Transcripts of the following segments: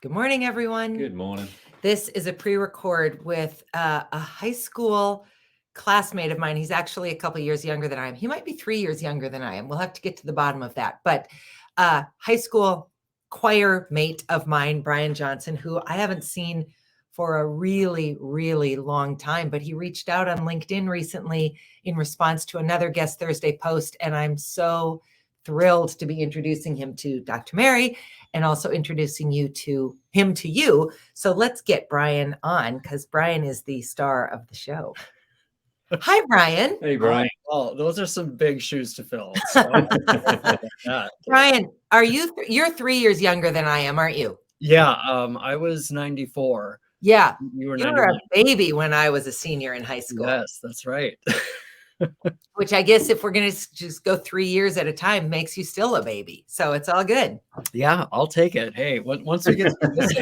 Good morning, everyone. Good morning. This is a pre-record with a high school classmate of mine. He's actually a couple years younger than I am. He might be 3 years younger than I am. We'll have to get to the bottom of that. But high school choir mate of mine, Brian Johnson, who I haven't seen for a really, really long time, but he reached out on LinkedIn recently in response to another Guest Thursday post. And I'm so thrilled to be introducing him to Dr. Mary and also introducing him to you. So let's get Brian on because Brian is the star of the show. Hi, Brian. Hey, Brian. Well, those are some big shoes to fill. So. Brian, you're 3 years younger than I am, aren't you? Yeah, I was 94. Yeah, you were a baby when I was a senior in high school. Yes, that's right. Which I guess if we're going to just go 3 years at a time makes you still a baby. So it's all good. Yeah, I'll take it. Hey, once we get to this,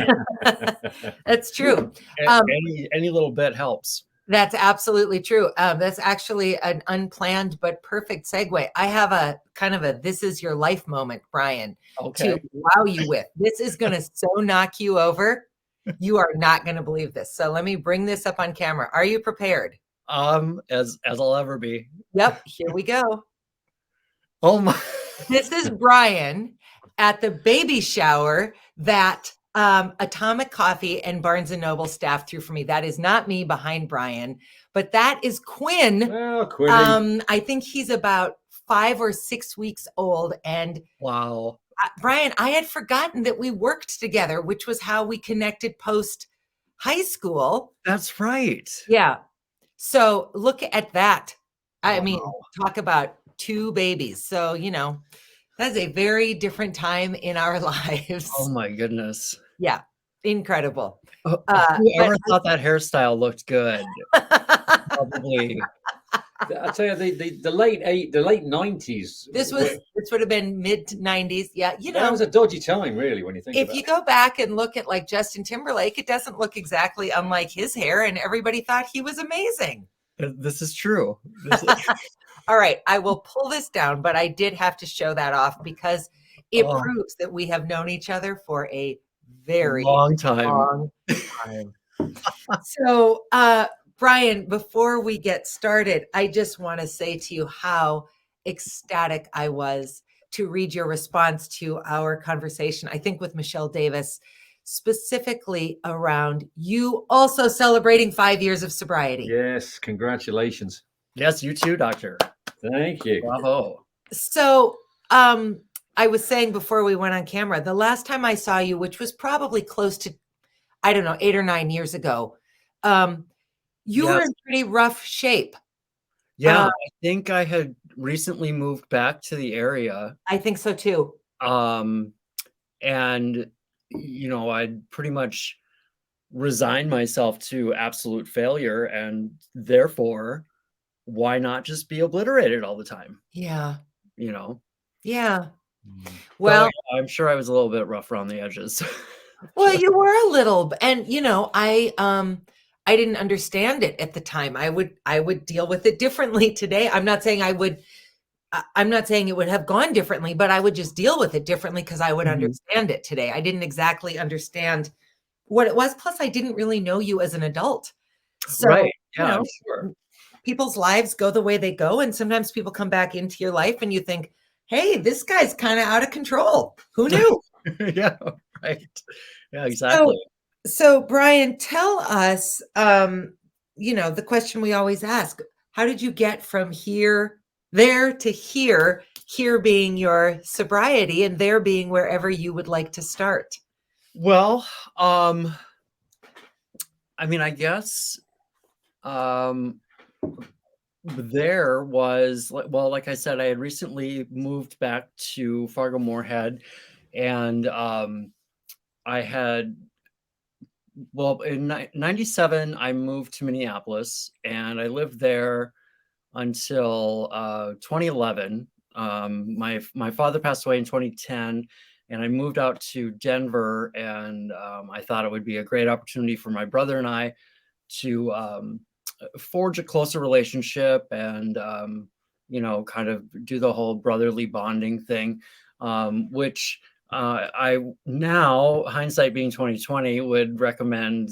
that's true. Any little bit helps. That's absolutely true. That's actually an unplanned but perfect segue. I have a kind of a this is your life moment, Brian, to wow you with. This is going to so knock you over. You are not going to believe this. So let me bring this up on camera. Are you prepared? As I'll ever be. Yep, here we go. Oh my. This is Brian at the baby shower that Atomic Coffee and Barnes & Noble staff threw for me. That is not me behind Brian, but that is Quinn. Oh, Quinn. I think he's about 5 or 6 weeks old. And wow. Brian, I had forgotten that we worked together, which was how we connected post high school. That's right. Yeah. So look at that. I mean, talk about two babies. So, that's a very different time in our lives. Oh my goodness. Yeah. Incredible. Whoever thought that hairstyle looked good? Probably. I tell you, the late 90s. This would have been mid 90s. Yeah, that was a dodgy time, really, when you think. If you go back and look at like Justin Timberlake, it doesn't look exactly unlike his hair, and everybody thought he was amazing. This is true. All right, I will pull this down, but I did have to show that off because it proves that we have known each other for a very long time. So, Brian, before we get started, I just want to say to you how ecstatic I was to read your response to our conversation, I think with Michelle Davis, specifically around you also celebrating 5 years of sobriety. Yes, congratulations. Yes, you too, doctor. Thank you. Bravo. So, I was saying before we went on camera, the last time I saw you, which was probably close to, 8 or 9 years ago, you were in pretty rough shape. Yeah, I think I had recently moved back to the area. I think so too. And, I'd pretty much resigned myself to absolute failure, and therefore, why not just be obliterated all the time? Yeah. Yeah. Well, so, I'm sure I was a little bit rough around the edges. Well, you were a little, and I didn't understand it at the time. I would deal with it differently today. I'm not saying it would have gone differently, but I would just deal with it differently because I would understand it today. I didn't exactly understand what it was. Plus, I didn't really know you as an adult. So, right. Yeah, I'm sure. People's lives go the way they go. And sometimes people come back into your life and you think, hey, this guy's kind of out of control. Who knew? Yeah, right. Yeah, exactly. So Brian, tell us, the question we always ask, how did you get from there to here being your sobriety and there being wherever you would like to start? Well, I guess, there was, like I said, I had recently moved back to Fargo-Moorhead, and I had, in 97, I moved to Minneapolis, and I lived there until 2011. My father passed away in 2010, and I moved out to Denver, and I thought it would be a great opportunity for my brother and I to forge a closer relationship and, kind of do the whole brotherly bonding thing, which I now, hindsight being 2020, would recommend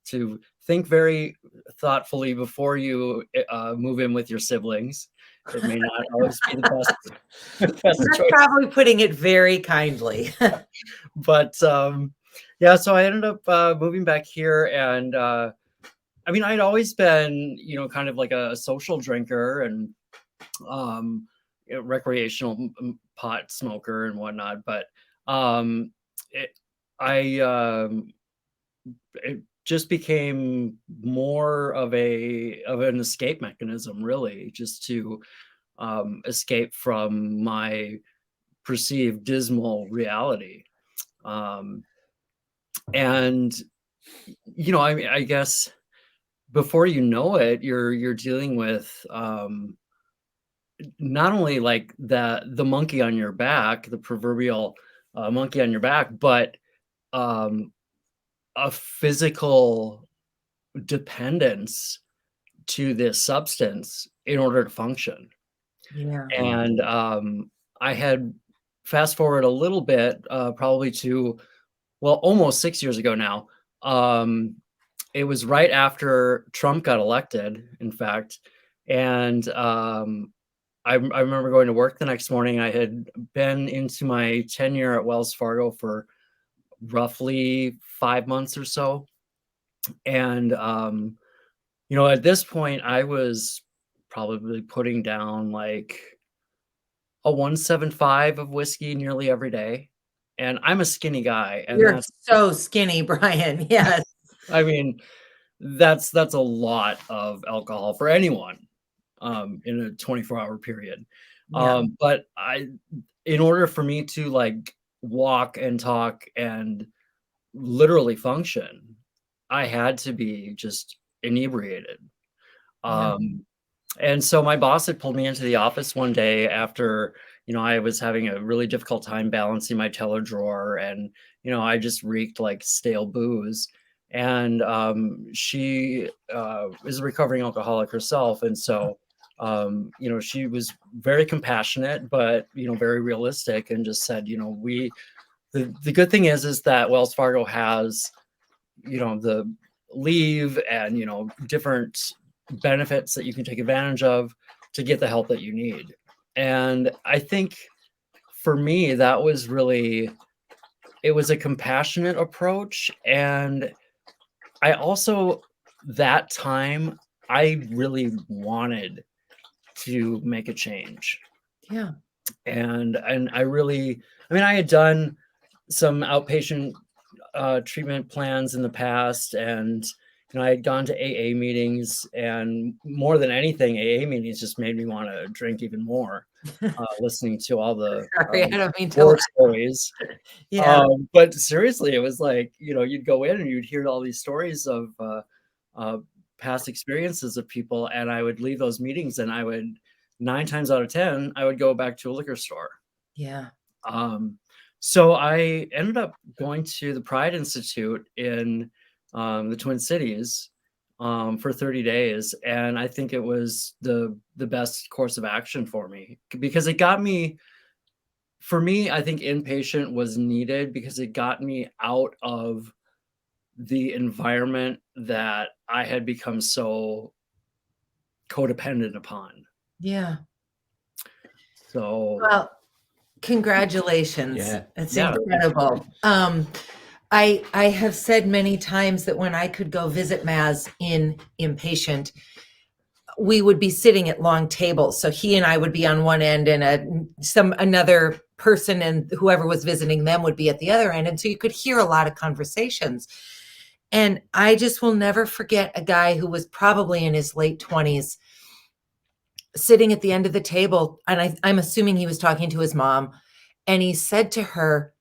to think very thoughtfully before you move in with your siblings. It may not always be the best, best That's choice. probably putting it very kindly. But yeah, so I ended up moving back here, and I mean, I'd always been, kind of like a social drinker and recreational pot smoker and whatnot, but um, it, I it just became more of an escape mechanism, really, just to escape from my perceived dismal reality. Um, and I mean, I guess before you know it, you're dealing with not only like the monkey on your back, the proverbial monkey on your back, but um, a physical dependence to this substance in order to function. Yeah. And I had fast forward a little bit, probably to, well, almost 6 years ago now. It was right after Trump got elected, in fact. And I remember going to work the next morning. I had been into my tenure at Wells Fargo for roughly 5 months or so. And, at this point, I was probably putting down like a 175 of whiskey nearly every day. And I'm a skinny guy. And You're so skinny, Brian. Yes. I mean, that's a lot of alcohol for anyone in a 24-hour period. Yeah. But in order for me to like walk and talk and literally function, I had to be just inebriated. Yeah. And so my boss had pulled me into the office one day after, I was having a really difficult time balancing my teller drawer, and, I just reeked like stale booze. And she is a recovering alcoholic herself. And so, she was very compassionate, but, very realistic, and just said, the good thing is that Wells Fargo has, the leave and, different benefits that you can take advantage of to get the help that you need. And I think for me, that was really, it was a compassionate approach. And I also, that time, I really wanted to make a change. Yeah. And I really, I mean, I had done some outpatient treatment plans in the past, and I had gone to AA meetings, and more than anything, AA meetings just made me want to drink even more, listening to all the Sorry, I don't mean to war laugh. stories. Yeah. But seriously, it was like, you'd go in and you'd hear all these stories of past experiences of people, and I would leave those meetings, and I would 9 times out of 10, I would go back to a liquor store. Yeah. So I ended up going to the Pride Institute in the Twin Cities for 30 days. And I think it was the best course of action for me, because it got me, for me, I think inpatient was needed because it got me out of the environment that I had become so codependent upon. Yeah. So, Well, congratulations. Yeah. It's Yeah. incredible. I have said many times that when I could go visit Maz in inpatient, we would be sitting at long tables. So he and I would be on one end, and another person and whoever was visiting them would be at the other end. And so you could hear a lot of conversations. And I just will never forget a guy who was probably in his late 20s sitting at the end of the table. And I'm assuming he was talking to his mom. And he said to her,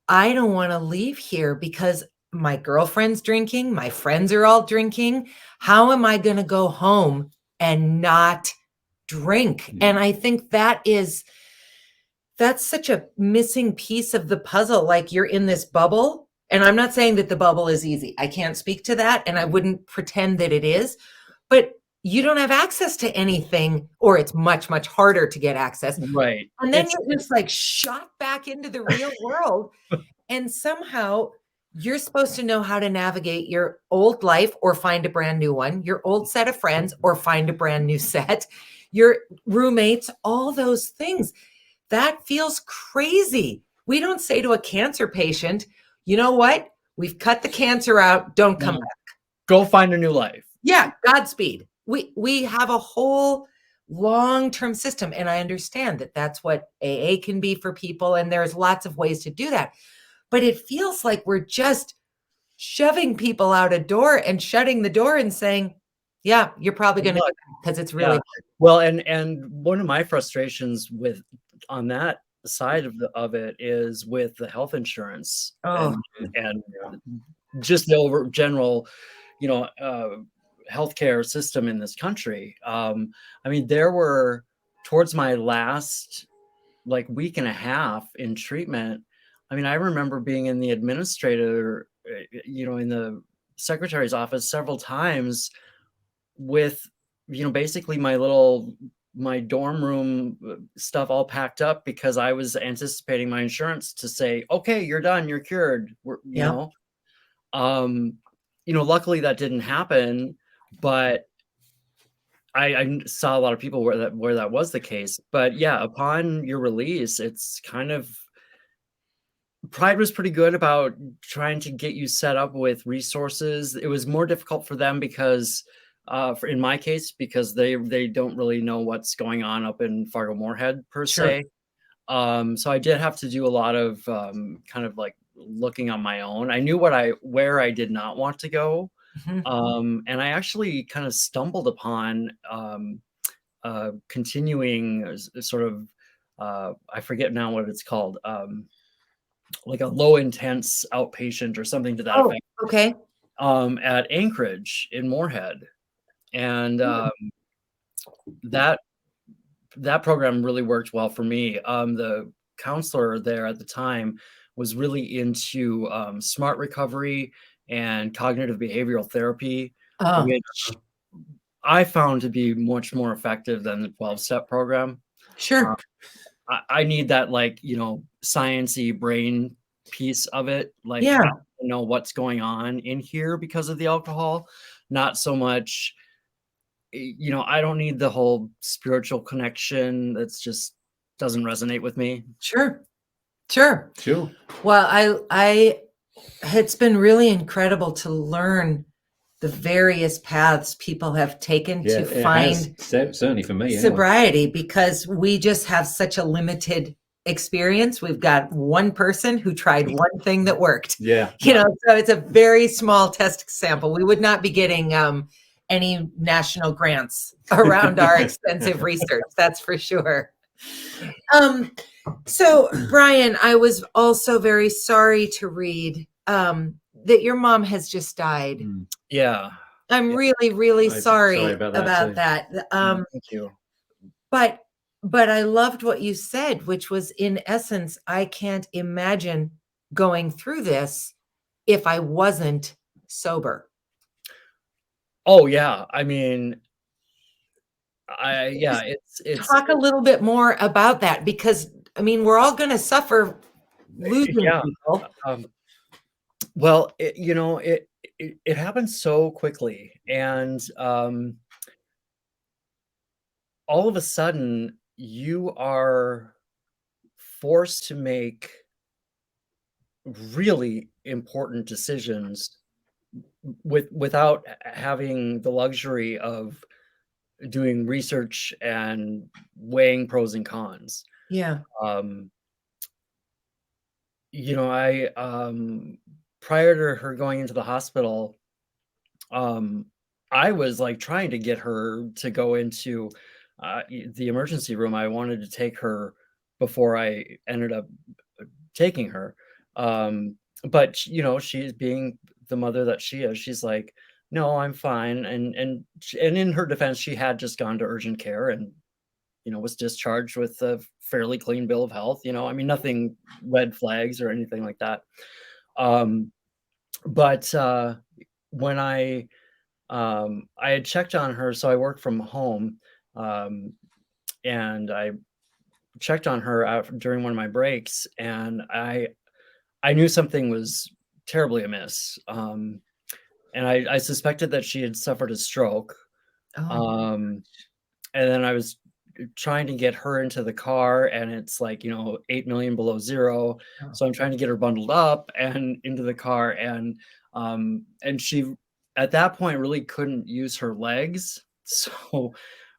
I don't want to leave here because my girlfriend's drinking. My friends are all drinking. How am I going to go home and not drink? And I think that's such a missing piece of the puzzle. Like, you're in this bubble. And I'm not saying that the bubble is easy. I can't speak to that. And I wouldn't pretend that it is. But you don't have access to anything, or it's much, much harder to get access. Right. And then you're just like shot back into the real world. And somehow you're supposed to know how to navigate your old life or find a brand new one, your old set of friends or find a brand new set, your roommates, all those things. That feels crazy. We don't say to a cancer patient, you know what? We've cut the cancer out. Don't come No. back. Go find a new life. Yeah, Godspeed. We have a whole long-term system, and I understand that that's what AA can be for people, and there's lots of ways to do that. But it feels like we're just shoving people out a door and shutting the door and saying, yeah, you're probably going to, because it's really, well, and one of my frustrations with on that side of it is with the health insurance and just the general, healthcare system in this country. I mean, there were towards my last like week and a half in treatment. I mean, I remember being in the administrator, in the secretary's office several times with, basically my dorm room stuff all packed up because I was anticipating my insurance to say, okay, you're done, you're cured. Luckily that didn't happen, but I saw a lot of people where that was the case. But yeah, upon your release, it's kind of Pride was pretty good about trying to get you set up with resources. It was more difficult for them because, in my case, because they don't really know what's going on up in Fargo-Moorhead per se. So I did have to do a lot of kind of like looking on my own. I knew where I did not want to go. And I actually kind of stumbled upon continuing sort of, I forget now what it's called, like a low intense outpatient or something to that effect. Okay. At Anchorage in Moorhead. And that program really worked well for me. The counselor there at the time was really into smart recovery and cognitive behavioral therapy, which I found to be much more effective than the 12-step program. Sure. I need that, like, science-y brain piece of it. Like, Yeah. I don't know what's going on in here because of the alcohol. Not so much, I don't need the whole spiritual connection. That's just doesn't resonate with me. Sure. Well, it's been really incredible to learn the various paths people have taken to find certainly for me sobriety, because we just have such a limited experience. We've got one person who tried one thing that worked. Yeah. So it's a very small test sample. We would not be getting any national grants around our extensive research. That's for sure. So Brian, I was also very sorry to read that your mom has just died. Yeah. I'm really, really sorry about that. Thank you. But I loved what you said, which was, in essence, I can't imagine going through this if I wasn't sober. Oh yeah. I mean, it's talk a little bit more about that, because I mean, we're all going to suffer losing people. Well, it happens so quickly, and all of a sudden you are forced to make really important decisions without having the luxury of doing research and weighing pros and cons. Yeah. I prior to her going into the hospital, I was like trying to get her to go into the emergency room. I wanted to take her before I ended up taking her. But she's being the mother that she is. She's like, no, I'm fine. And in her defense, she had just gone to urgent care and was discharged with a fairly clean bill of health. I mean, nothing red flags or anything like that. But when I I had checked on her, so I work from home, um, and I checked on her during one of my breaks, and I knew something was terribly amiss, and I suspected that she had suffered a stroke. Oh, Um, and then I was trying to get her into the car, and it's like, 8 million below zero. oh. So I'm trying to get her bundled up and into the car, and she at that point really couldn't use her legs. So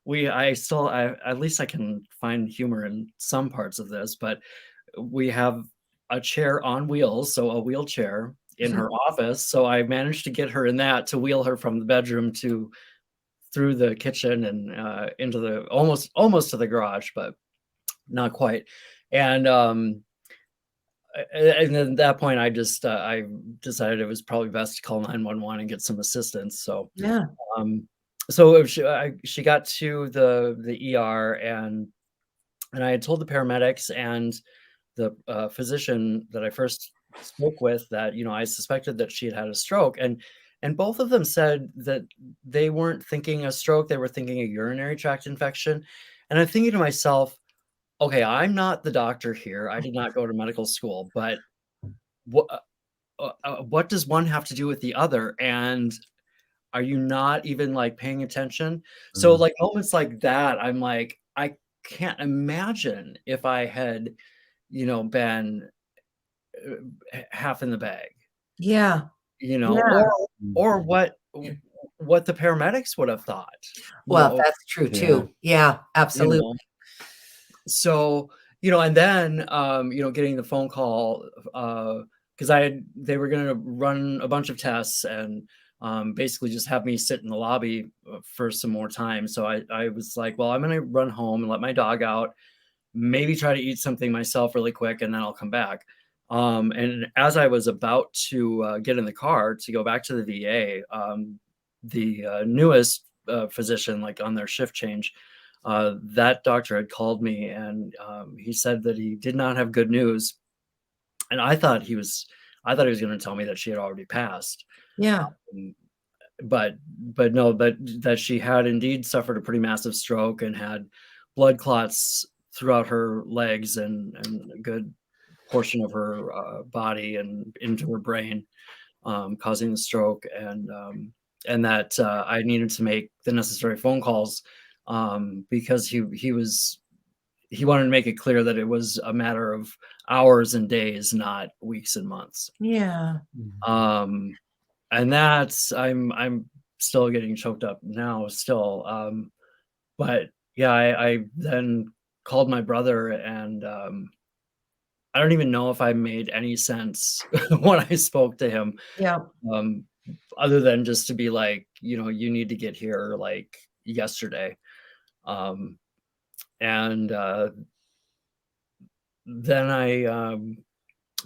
at least I can find humor in some parts of this, but we have a chair on wheels, so a wheelchair in her office. So I managed to get her in that to wheel her from the bedroom to through the kitchen and into the almost to the garage, but not quite. And and then at that point, I decided it was probably best to call 911 and get some assistance. So Yeah. um, so she got to the ER, and I had told the paramedics and the physician that I first spoke with that, I suspected that she had had a stroke, and both of them said that they weren't thinking a stroke, they were thinking a urinary tract infection. And I'm thinking to myself, okay, I'm not the doctor here. I did not go to medical school, but what what does one have to do with the other? And are you not even like paying attention? So Mm. like moments like that, I'm like, I can't imagine if I had, been half in the bag, Yeah. Yeah. or or Mhm. what the paramedics would have thought, Well, that's true Yeah. too. Yeah, you absolutely. know. So, and then getting the phone call because they were gonna run a bunch of tests and basically just have me sit in the lobby for some more time. So I was like, well, I'm gonna run home and let my dog out, maybe try to eat something myself really quick, and then I'll come back. And as I was about to get in the car to go back to the VA, the newest physician, like on their shift change, that doctor had called me, and he said that he did not have good news. And I thought he was going to tell me that she had already passed. Yeah. Um, but no, but that she had indeed suffered a pretty massive stroke and had blood clots throughout her legs and a good portion of her body and into her brain, causing the stroke, and that I needed to make the necessary phone calls because he wanted to make it clear that it was a matter of hours and days, not weeks and months. Yeah. Mhm. Um, and that's I'm still getting choked up now still. But yeah, I then called my brother, and I don't even know if I made any sense when I spoke to him, Yeah. um, other than just to be like, you need to get here like yesterday. Um, and then I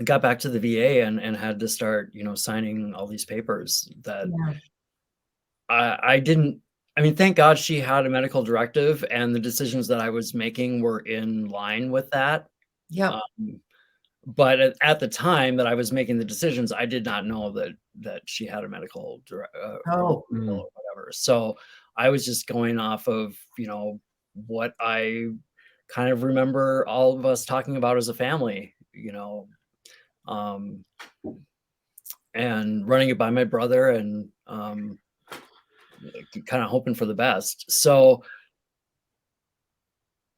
got back to the VA and had to start, signing all these papers that Yeah. I didn't. I mean, thank God she had a medical directive, and the decisions that I was making were in line with that. Yep. Um, but at the time that I was making the decisions, I did not know that she had a medical Oh, approval Mm. or whatever. So I was just going off of what I kind of remember all of us talking about as a family, um, and running it by my brother, and kind of hoping for the best. So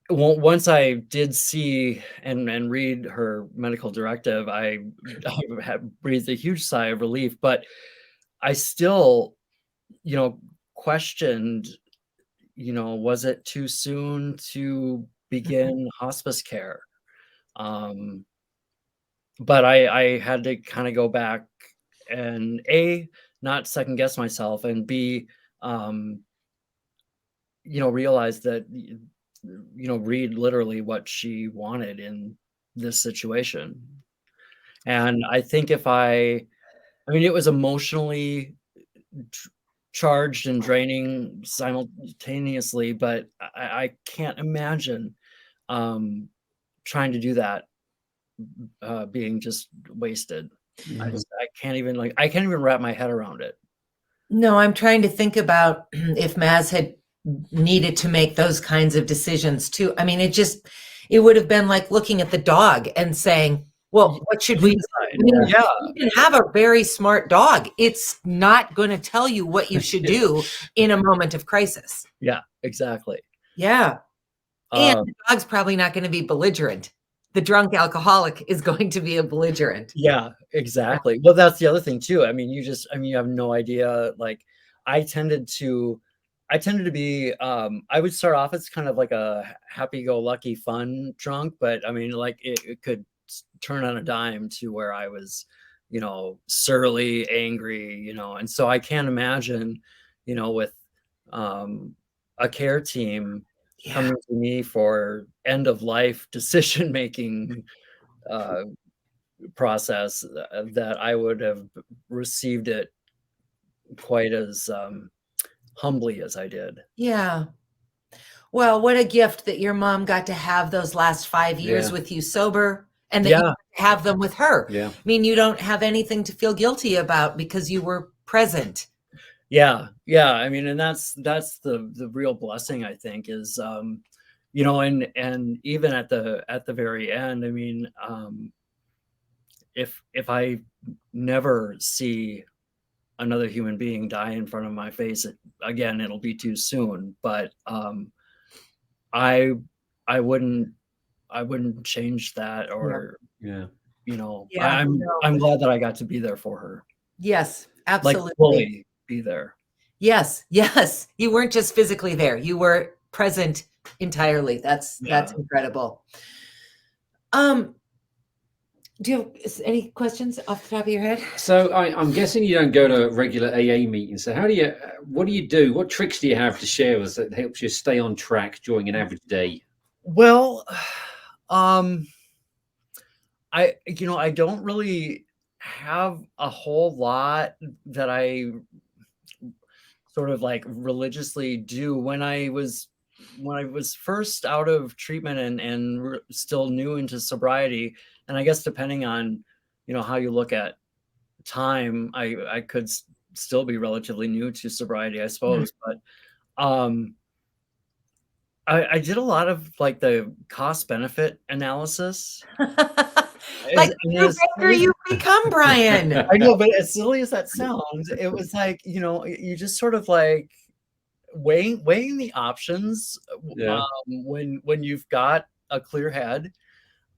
once I did see and read her medical directive, I had breathed a huge sigh of relief, but I still, you know, questioned, was it too soon to begin hospice care? Um, but I had to kind of go back and not second guess myself, and B, um, realize that read literally what she wanted in this situation. And I think I mean, it was emotionally tr- charged and draining simultaneously, but I can't imagine um, trying to do that being just wasted. Mhm. I can't even wrap my head around it. No, I'm trying to think about if Maz had needed to make those kinds of decisions too. I mean, it would have been like looking at the dog and saying, well, what should You we do? decide. I mean, Yeah, you can have a very smart dog. It's not going to tell you what you should do in a moment of crisis. yeah, exactly. Yeah. And Um, the dog's probably not going to be belligerent. The drunk alcoholic is going to be a belligerent. yeah, exactly. Well, that's the other thing too. I mean, you have no idea. Like, I tended to, be. I would start off as kind of like a happy-go-lucky, fun drunk, but I mean, like it could turn on a dime to where I was, surly, angry, and so I can't imagine, with um, a care team Yeah. coming to me for end of life decision making uh, process, that I would have received it quite as humbly as I did. Yeah. Well, what a gift that your mom got to have those last 5 years Yeah. with you sober and that you Yeah, have them with her. Yeah. I mean, you don't have anything to feel guilty about because you were present. yeah, yeah. I mean, and that's the real blessing, I think, is and even at the very end, I mean, if I never see another human being die in front of my face again, it'll be too soon. But I I wouldn't change that, or Yeah. Yeah. No. I'm glad that I got to be there for her, Yes, like absolutely. fully be there. Yes, yes. You weren't just physically there. You were present entirely. That's Yeah. incredible. Um, do you have any questions off the top of your head? So I'm guessing you don't go to regular AA meetings. So what do you do? What tricks do you have to share with us that helps you stay on track during an average day? Well, um, I don't really have a whole lot that I sort of like religiously do. When I was first out of treatment and still new into sobriety, and I guess depending on how you look at time, I could still be relatively new to sobriety, I suppose. But um I did a lot of like the cost benefit analysis. Like And the better you become, Brian. I know, but as silly as that sounds, it was like, you just sort of like weighing the options, Yeah. when you've got a clear head.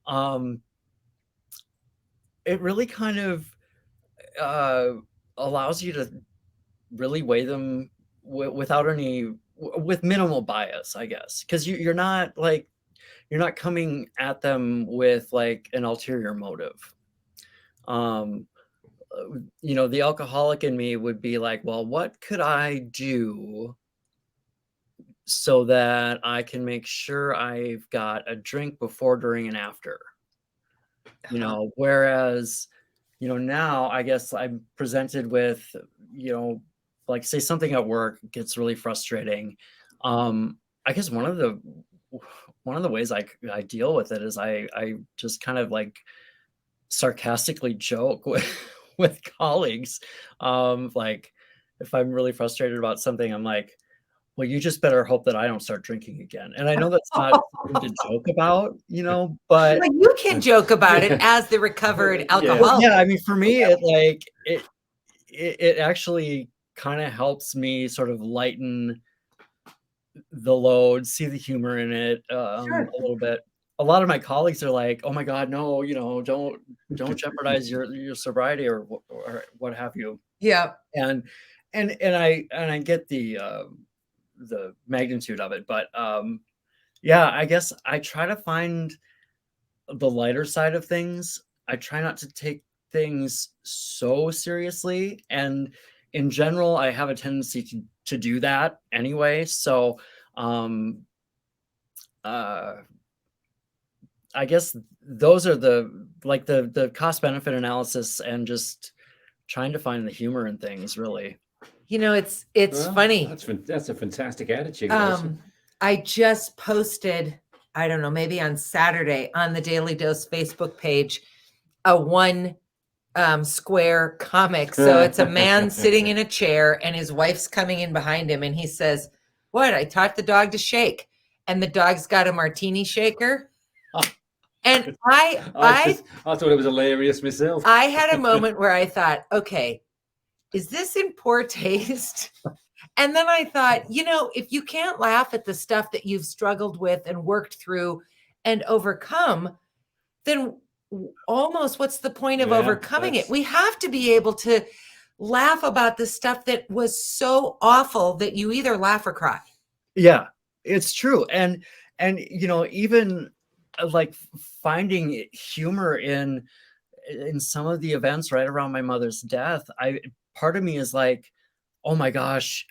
Um, it really kind of uh, allows you to really weigh them without with minimal bias, I guess, because you're not coming at them with like an ulterior motive. Um, the alcoholic in me would be like, well, what could I do so that I can make sure I've got a drink before, during, and after? Whereas, now I guess I'm presented with, like, say something at work gets really frustrating. I guess one of the ways I deal with it is I just kind of like sarcastically joke with with colleagues. Like, if I'm really frustrated about something, I'm like, well, you just better hope that I don't start drinking again. And I know that's not something to joke about, but Well, you can joke about it as the recovered alcoholic. yeah, I mean, for me, it actually kind of helps me sort of lighten the load, see the humor in it, Sure. a little bit. A lot of my colleagues are like, "Oh my God, no, don't jeopardize your sobriety, or what have you." Yeah. And I get the magnitude of it, but yeah, I guess I try to find the lighter side of things. I try not to take things so seriously, and in general, I have a tendency to do that anyway. So, um, uh, I guess those are the cost benefit analysis, and just trying to find the humor in things, really. It's Well, funny. that's a fantastic attitude. Also. I just posted, I don't know, maybe on Saturday on the Daily Dose Facebook page, a one square comic. So it's a man sitting in a chair and his wife's coming in behind him and he says, "What? I taught the dog to shake." And the dog's got a martini shaker. And I thought it was hilarious myself. I had a moment where I thought, okay, is this in poor taste? And then I thought, if you can't laugh at the stuff that you've struggled with and worked through and overcome, then almost what's the point of overcoming it? We have to be able to laugh about the stuff that was so awful that you either laugh or cry. Yeah, it's true. And even like finding humor in some of the events right around my mother's death, part of me is like, oh my gosh,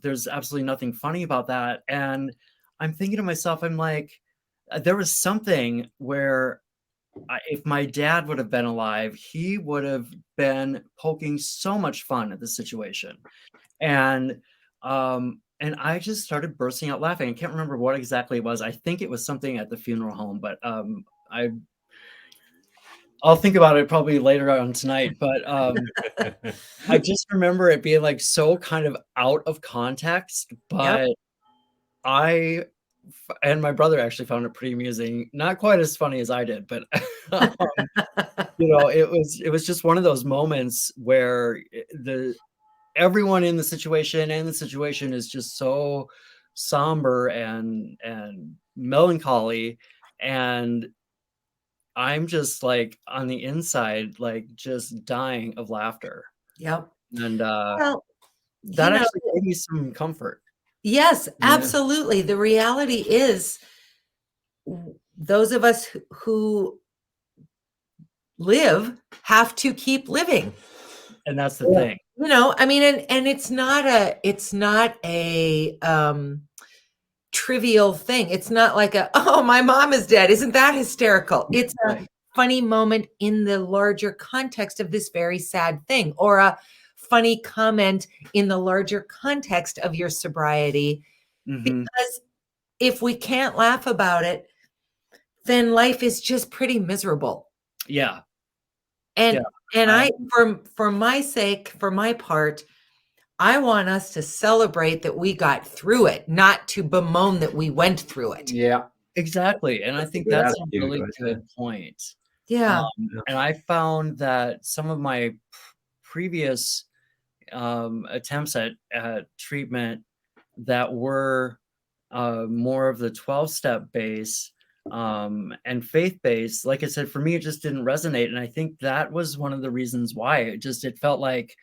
there's absolutely nothing funny about that. And I'm thinking to myself, I'm like, there was something where if my dad would have been alive, he would have been poking so much fun at the situation. And I just started bursting out laughing. I can't remember what exactly it was. I think it was something at the funeral home, but I'll think about it probably later on tonight. But I just remember it being like so kind of out of context. But Yep. And my brother actually found it pretty amusing. Not quite as funny as I did, but it was just one of those moments where everyone in the situation is just so somber and melancholy, and I'm just like on the inside, like just dying of laughter. Yep. And Well, that actually gave me some comfort. Yes, absolutely. The reality is those of us who live have to keep living. And that's the thing. I mean, and it's not a trivial thing. It's not like oh, my mom is dead. Isn't that hysterical? It's a funny moment in the larger context of this very sad thing, or a funny comment in the larger context of your sobriety. Mm-hmm. Because if we can't laugh about it, then life is just pretty miserable. Yeah. And for my sake, for my part, I want us to celebrate that we got through it, not to bemoan that we went through it. Yeah, exactly. And I think that's a really good point. Yeah. And I found that some of my previous attempts at treatment that were more of the 12-step base and faith-based, like I said, for me, it just didn't resonate. And I think that was one of the reasons why it felt like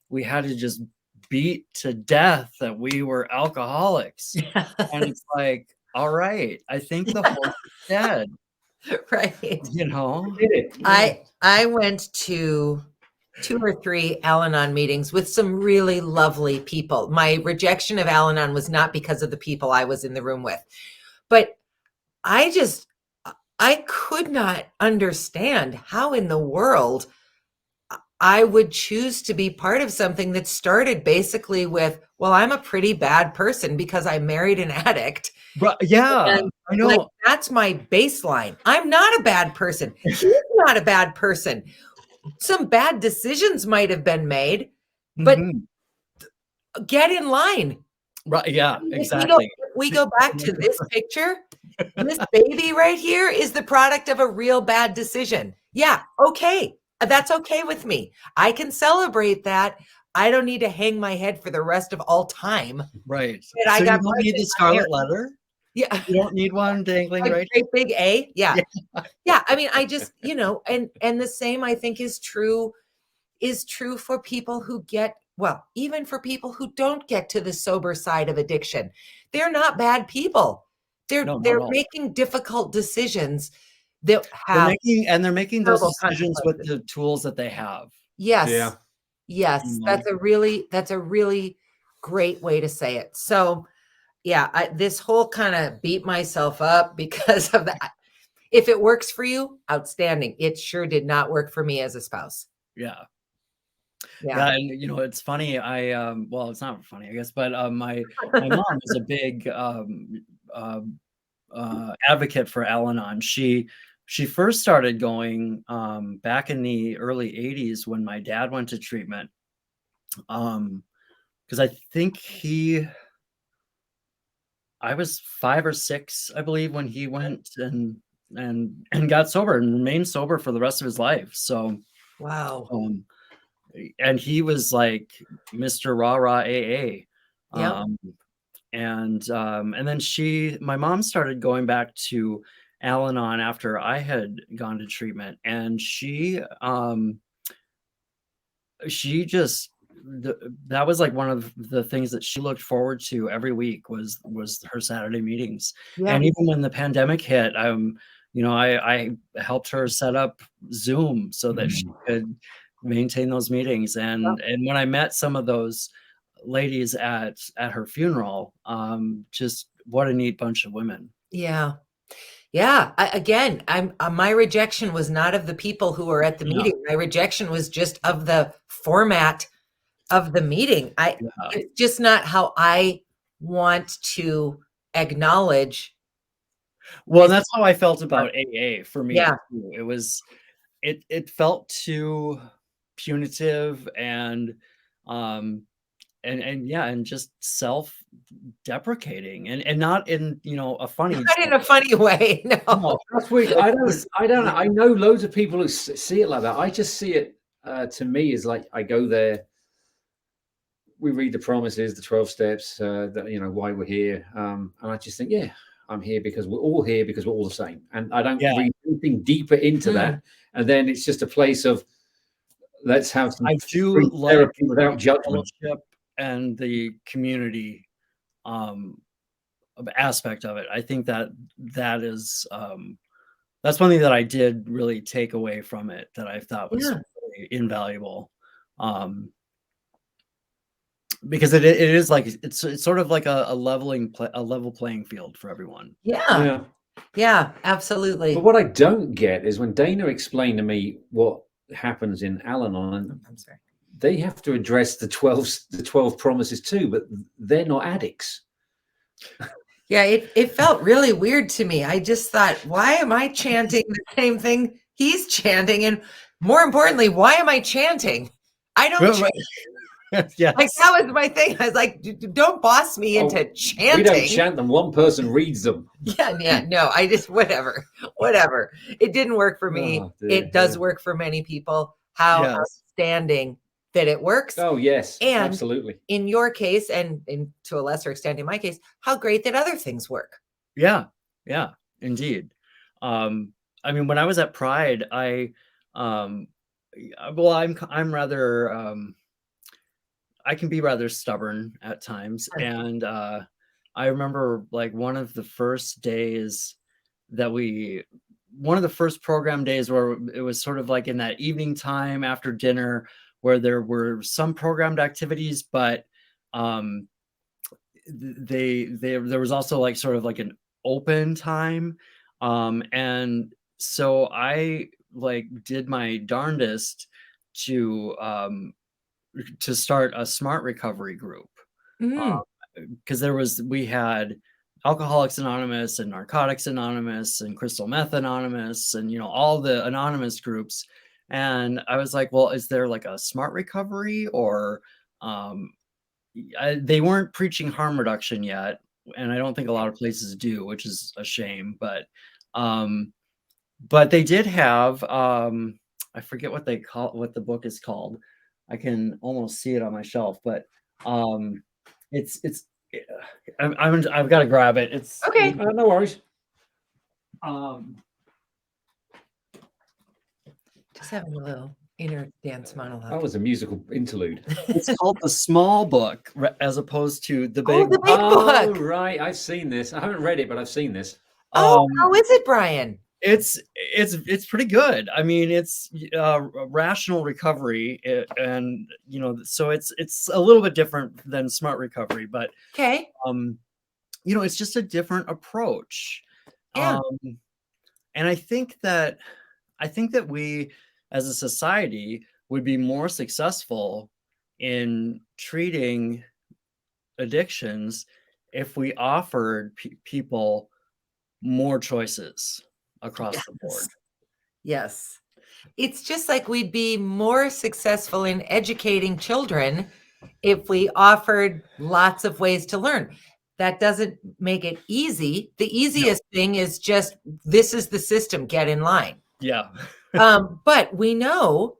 we had to just beat to death that we were alcoholics. And it's like, all right, I think the horse is dead. Right. I went to 2 or 3 Al-Anon meetings with some really lovely people. My rejection of Al-Anon was not because of the people I was in the room with, but I could not understand how in the world I would choose to be part of something that started basically with, well, I'm a pretty bad person because I married an addict. But yeah, I know. Like, that's my baseline. I'm not a bad person. He's not a bad person. Some bad decisions might have been made, but get in line. Right. Yeah, exactly. We go back to this picture. This baby right here is the product of a real bad decision. Yeah. Okay. That's okay with me. I can celebrate that. I don't need to hang my head for the rest of all time. Right. So you don't need the scarlet letter? Yeah. You don't need one dangling right? Great big A. Yeah. Yeah. I mean, I just, and the same I think is true for people who get, well, even for people who don't get to the sober side of addiction. They're not bad people. They're making difficult decisions that have they're making those decisions with the tools that they have. Yes. Yeah. Yes. That's a really great way to say it. So yeah, this whole kind of beat myself up because of that. If it works for you, outstanding. It sure did not work for me as a spouse. Yeah. Yeah, and it's funny. Well, it's not funny, I guess, but my mom is a big advocate for Al-Anon. She she first started going back in the early 80s when my dad went to treatment. Because I think I was 5 or 6, I believe, when he went and got sober and remained sober for the rest of his life. So, Wow. and he was like Mr. Rah Rah AA. Yep. And then my mom started going back to Al-Anon after I had gone to treatment, and she just that was like one of the things that she looked forward to every week was her Saturday meetings. Yeah. And even when the pandemic hit, I helped her set up Zoom so that she could maintain those meetings. And when I met some of those ladies at her funeral, just what a neat bunch of women. Yeah. Yeah. Again, my rejection was not of the people who were at the Yeah. meeting. My rejection was just of the format of the meeting. It's just not how I want to acknowledge. Well, that's how I felt about AA for me. Yeah. Too. It felt too punitive and just self-deprecating and not in a funny Not in a funny way. No. No. That's weird. I don't know. I know loads of people who see it like that. I just see it to me as like I go there. We read the promises, the 12 steps, that why we're here, and I just think, yeah, I'm here because we're all here because we're all the same, and I don't read anything deeper into that. And then it's just a place of let's have some free therapy without judgment. Fellowship and the community aspect of it. I think that is that's one thing that I did really take away from it that I thought was really invaluable. Because it is like it's sort of like a level playing field for everyone. Yeah, absolutely. But what I don't get is when Dayna explained to me what happens in Al-Anon, I'm sorry, they have to address the 12 promises too, but they're not addicts. Yeah, it felt really weird to me. I just thought, why am I chanting the same thing he's chanting? And more importantly, why am I chanting? I don't chant. Yes. Like that was my thing. I was like, don't boss me into chanting. We don't chant them. One person reads them. Yeah, no, I just whatever. It didn't work for me. It does work for many people. How outstanding that it works. Oh yes, and absolutely. In your case, and to a lesser extent in my case, how great that other things work. Yeah, indeed. I mean, when I was at Pride, I'm rather I can be rather stubborn at times. And I remember like one of the first program days where it was sort of like in that evening time after dinner where there were some programmed activities, but there was also like sort of like an open time. And so I like did my darndest to start a smart recovery group. Because we had Alcoholics Anonymous and Narcotics Anonymous and Crystal Meth Anonymous and all the anonymous groups. And I was like, well, is there like a smart recovery or they weren't preaching harm reduction yet, and I don't think a lot of places do, which is a shame. But they did have I forget what the book is called. I can almost see it on my shelf, but I've got to grab it. It's okay. No worries. Just having a little inner dance monologue. That was a musical interlude. It's called The Small Book as opposed to The Big. The Big Book. Right, I've seen this. I haven't read it, but I've seen this. How is it, Brian? It's pretty good. I mean, it's rational recovery, and so it's a little bit different than smart recovery, but okay. It's just a different approach. Yeah. And I think that we as a society would be more successful in treating addictions if we offered people more choices. across the board. Yes. It's just like we'd be more successful in educating children if we offered lots of ways to learn. That doesn't make it easy. The easiest thing is just, this is the system, get in line. Yeah. But we know,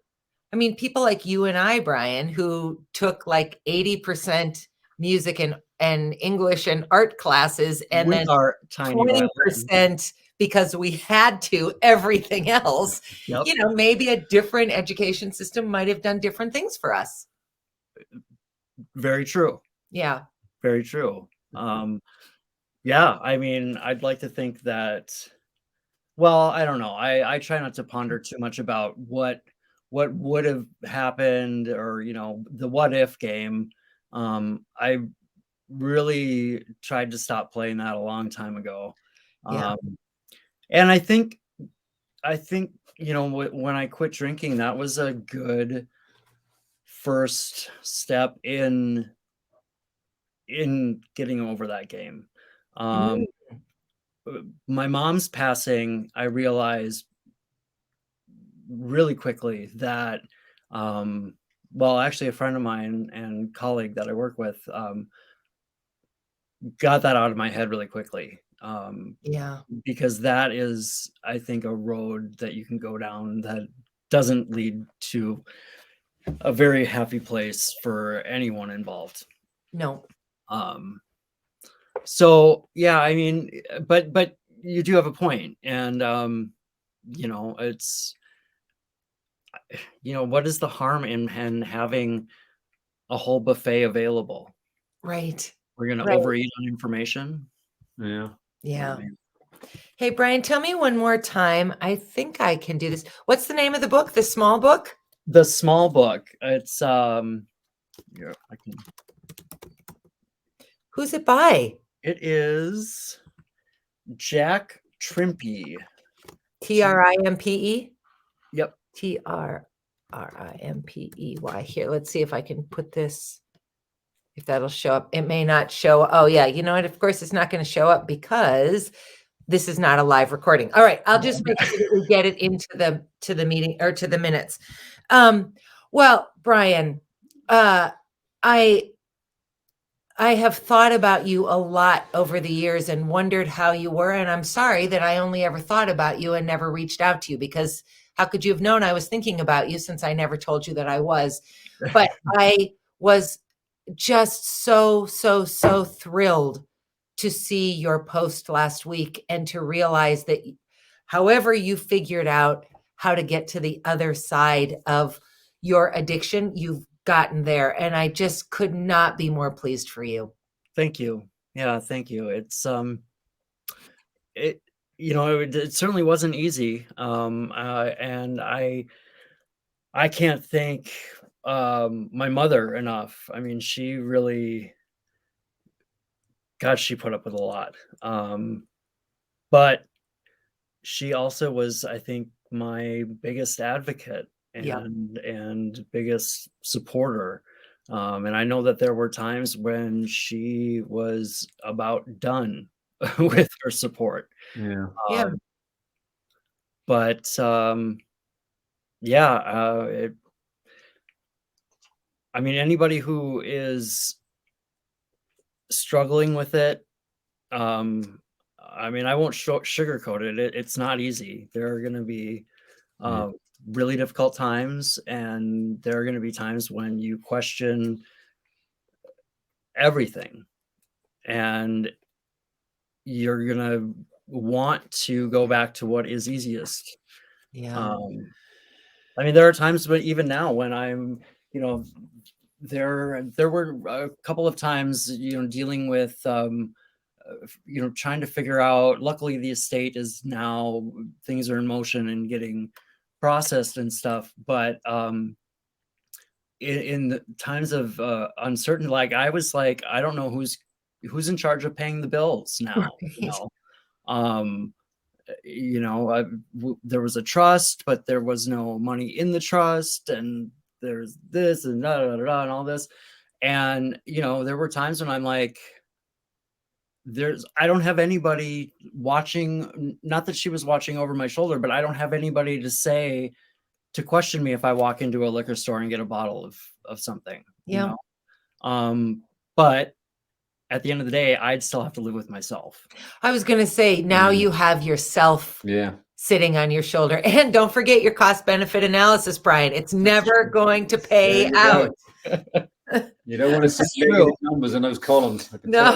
I mean, people like you and I, Brian, who took like 80% music and English and art classes, and With then our tiny 20% because we had to, everything else, Yep. you know, maybe a different education system might have done different things for us. Very true. Yeah. Very true. Yeah, I mean, I'd like to think that, well, I don't know. I try not to ponder too much about what would have happened, or, you know, the what if game. I really tried to stop playing that a long time ago. Yeah. And I think, you know, when I quit drinking, that was a good first step in getting over that game. Mm. My mom's passing, I realized really quickly that, well, actually, a friend of mine and colleague that I work with, got that out of my head really quickly. Yeah. Because that is, I think, a road that you can go down that doesn't lead to a very happy place for anyone involved. No. So yeah, I mean, but you do have a point, and you know, it's, you know, what is the harm in having a whole buffet available? Right. We're gonna Right. overeat on information. Yeah. Yeah. I mean, Hey, Brian, tell me one more time. I think I can do this. What's the name of the book? The small book? the small book. It's yeah, I can. Who's it by? It is Jack Trimpe. Trimpe? Yep. Trimpey. Here, let's see if I can put this, if that'll show up. It may not show. Oh, yeah. You know what? Of course, it's not going to show up because this is not a live recording. All right. I'll just make sure that we get it into the meeting, or to the minutes. Well, Brian, I have thought about you a lot over the years and wondered how you were. And I'm sorry that I only ever thought about you and never reached out to you, because how could you have known I was thinking about you, since I never told you that I was? But I was just so thrilled to see your post last week, and to realize that however you figured out how to get to the other side of your addiction, you've gotten there. And I just could not be more pleased for you. Thank you. Yeah, thank you. It's it, you know, it certainly wasn't easy. And I can't thank my mother enough. I mean, she really, God, she put up with a lot. But she also was, I think, my biggest advocate Yeah. and biggest supporter. And I know that there were times when she was about done with her support. Yeah. Yeah. But yeah, I mean, anybody who is struggling with it, I mean, I won't sugarcoat it. It's not easy. There are going to be really difficult times, and there are going to be times when you question everything, and you're going to want to go back to what is easiest. Yeah. I mean, there are times, but even now, when I'm, you know, there were a couple of times, you know, dealing with you know, trying to figure out, luckily the estate is now, things are in motion and getting processed and stuff, but in the times of uncertainty, like, I was like, I don't know who's in charge of paying the bills now. You know, there was a trust, but there was no money in the trust, and there's this and da, da, da, da, and all this. And, you know, there were times when I'm like, I don't have anybody watching, not that she was watching over my shoulder, but I don't have anybody to question me if I walk into a liquor store and get a bottle of something, Yeah. But at the end of the day, I'd still have to live with myself. I was going to say, now you have yourself sitting on your shoulder. And don't forget your cost benefit analysis, Brian. It's never going to pay out. You don't want to see negative numbers in those columns. No,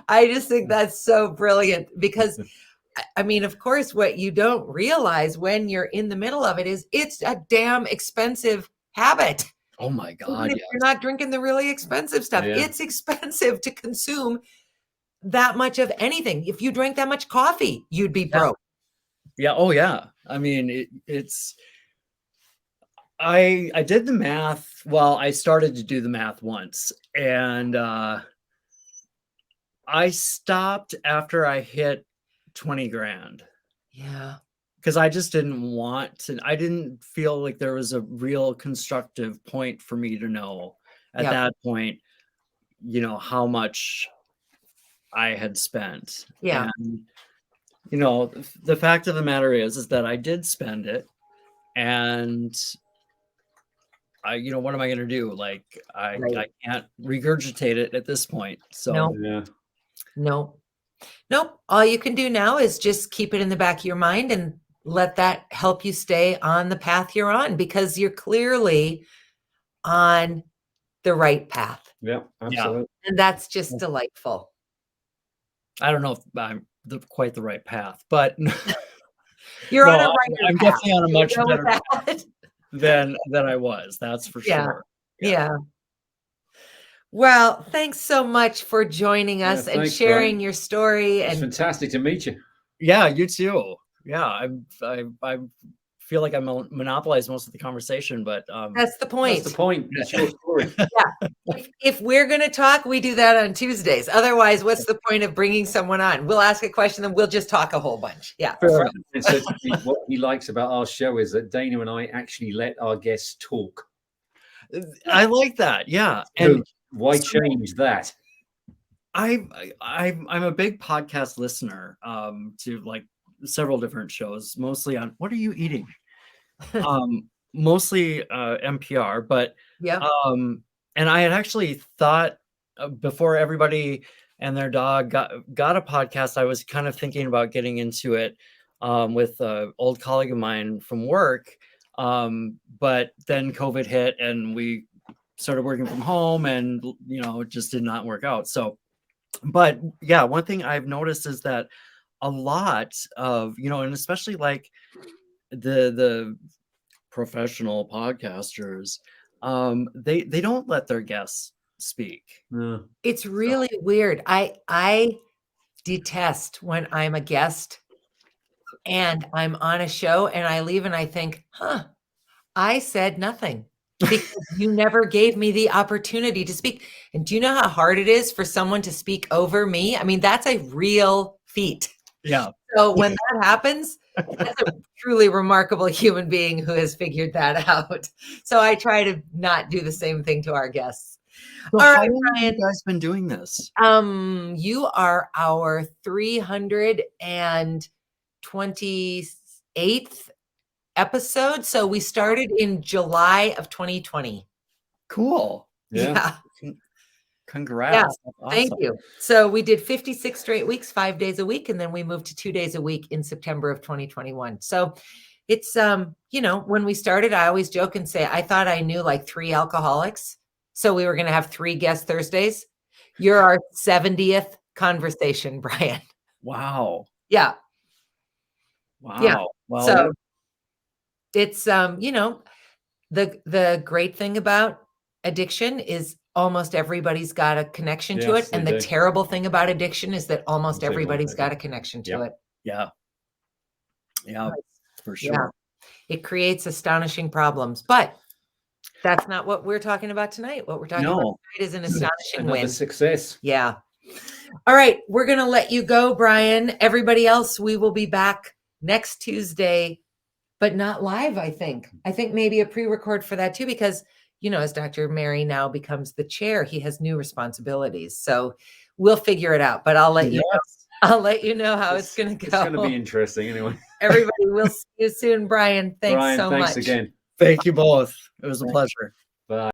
I just think that's so brilliant because, I mean, of course, what you don't realize when you're in the middle of it is it's a damn expensive habit. Oh my God. Even if you're not drinking the really expensive stuff, it's expensive to consume that much of anything. If you drank that much coffee, you'd be broke. Yeah. Oh yeah. I mean, I did the math. Well, I started to do the math once, and I stopped after I hit 20 grand. Yeah. Because I just didn't want to, I didn't feel like there was a real constructive point for me to know at that point, how much I had spent. Yeah. And, the fact of the matter is that I did spend it, and what am I going to do? Like, I can't regurgitate it at this point. So, Nope. All you can do now is just keep it in the back of your mind and let that help you stay on the path you're on, because you're clearly on the right path. Yeah, absolutely. And that's just delightful. I don't know if I'm quite the right path, but you're on a right I'm path. definitely on a much better path than I was. That's for sure. Yeah. Well, thanks so much for joining us and sharing your story. It's fantastic to meet you. Yeah, you too. Yeah, I feel like I monopolized most of the conversation, but that's the point. That's the point. It's your story. If we're going to talk, we do that on Tuesdays. Otherwise, what's the point of bringing someone on? We'll ask a question, then we'll just talk a whole bunch. Yeah. And so what he likes about our show is that Dayna and I actually let our guests talk. I like that. Yeah. So and why change that? I'm a big podcast listener to like several different shows, mostly on what are you eating? Mostly NPR, but and I had actually thought before everybody and their dog got a podcast, I was kind of thinking about getting into it with an old colleague of mine from work, but then COVID hit and we started working from home, and it just did not work out. So, but yeah, one thing I've noticed is that a lot of, and especially like the professional podcasters, they don't let their guests speak. It's really weird. I detest when I'm a guest and I'm on a show and I leave and I think, I said nothing because you never gave me the opportunity to speak. And do you know how hard it is for someone to speak over me? I mean, that's a real feat. Yeah. So when that happens, that's a truly remarkable human being who has figured that out. So I try to not do the same thing to our guests. So all right, Brian, have you guys been doing this? You are our 328th episode. So we started in July of 2020. Cool. Yeah. Congrats. Yeah, awesome. Thank you. So we did 56 straight weeks, 5 days a week, and then we moved to 2 days a week in September of 2021. So it's, when we started, I always joke and say, I thought I knew like 3 alcoholics. So we were going to have 3 guest Thursdays. You're our 70th conversation, Brian. Wow. Yeah. Wow. Yeah. Well, so it's, the great thing about addiction is almost everybody's got a connection to it. And the terrible thing about addiction is that almost everybody's got a connection to it. Yeah. Yeah, for sure. Yeah. It creates astonishing problems, but that's not what we're talking about tonight. What we're talking about tonight is an astonishing win. Success. Yeah. All right. We're going to let you go, Brian. Everybody else, we will be back next Tuesday, but not live, I think. I think maybe a pre-record for that too, because as Dr. Mary now becomes the chair, he has new responsibilities. So we'll figure it out, but I'll let you know. I'll let you know how it's going to go. It's going to be interesting anyway. Everybody, we'll see you soon. Brian, thanks so much. Thanks again. Thank you both. It was a pleasure. Bye.